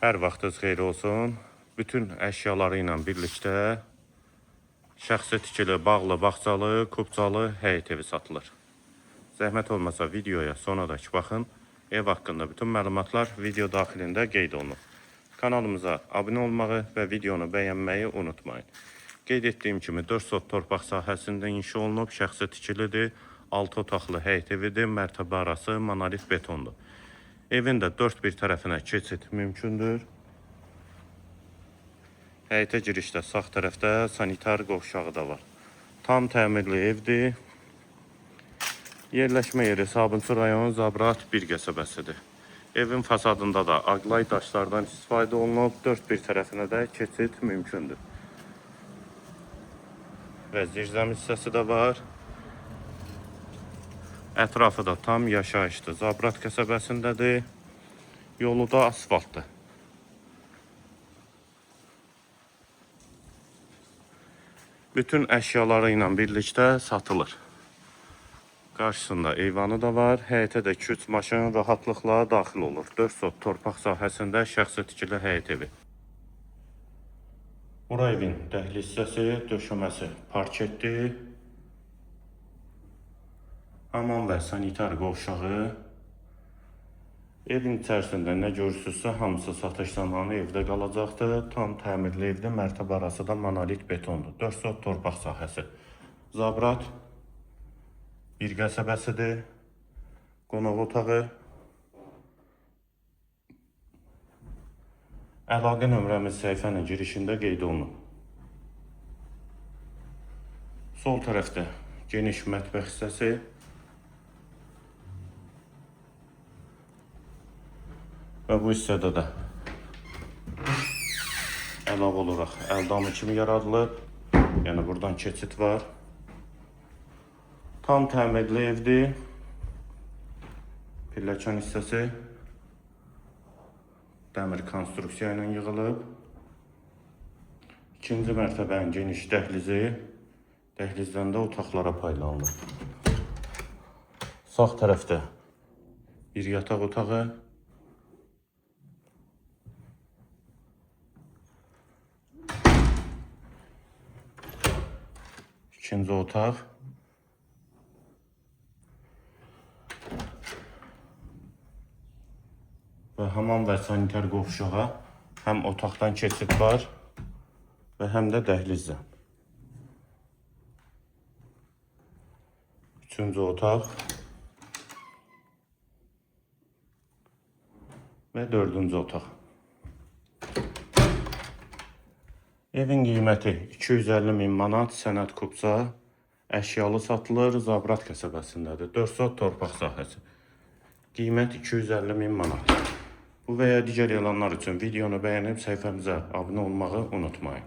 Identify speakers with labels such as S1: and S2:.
S1: Hər vaxtınız xeyir olsun. Bütün əşyaları ilə birlikdə şəxsi tikili, bağlı, bağçalı, kubcalı həyət evi satılır. Zəhmət olmasa videoya sonadakı baxın. Ev haqqında bütün məlumatlar video daxilində qeyd olunur. Kanalımıza abunə olmağı və videonu bəyənməyi unutmayın. Qeyd etdiyim kimi 4 sot torpaq sahəsində inşa olunub, şəxsi tikilidir, 6 otaqlı həyət evidir, mərtəbə arası monolit betondur. Evin də 4 bir tərəfinə keçid mümkündür. Həyətə girişdə sağ tərəfdə sanitar qovşağı da var. Tam təmirli evdir. Yerləşmə yeri Sabunçu rayon Zabrat bir qəsəbəsidir. Evin fasadında da aqlay daşlardan istifadə olunub, 4 bir tərəfinə də keçid mümkündür. Və zirzəmi hissəsi də var. Ətrafı da tam yaşayışdır. Zabrat qəsəbəsindədir. Yolu da asfaltdır. Bütün əşyaları ilə birlikdə satılır. Qarşısında eyvanı da var. Həyətə də 2-3 maşın rahatlıqla daxil olur. 4 sot torpaq sahəsində şəxsi tikili həyət evi. Bura evin dəhliz hissəsi, döşəməsi parketdir. Hamam və sanitar qovşağı. Evin içərisində nə görürsünüzsə hamısı satış zamanı evdə qalacaqdır. Tam təmirli evdə, mərtəbə arası da monolit betondur. 4 sot torpaq sahəsi. Zabrat bir qəsəbəsidir. Qonaq otağı. Əlaqə nömrəmiz səhifənin girişində qeyd olunub. Sol tərəfdə geniş mətbəx hissəsi. Və bu hissədə də əlavə olaraq əldamı kimi yaradılıb. Yəni buradan keçid var. Tam təmirli evdir. Pilləkən hissəsi dəmir konstruksiya ilə yığılıb. İkinci mərtəbənin geniş dəhlizi. Dəhlizdən də otaqlara paylanılır. Sağ tərəfdə bir yataq otağı. İkinci otaq. Və hamam və sanitar qovşağa həm otaqdan keçid var və həm də dəhlizdən. Üçüncü otaq. Və dördüncü otaq. Evin qiyməti 250.000 manat, sənəd kubca, əşyalı satılır, Zabrat qəsəbəsindədir. 4 sot torpaq sahəsi. Qiymət 250.000 manat. Bu və ya digər elanlar üçün videonu bəyənib səhifəmizə abunə olmağı unutmayın.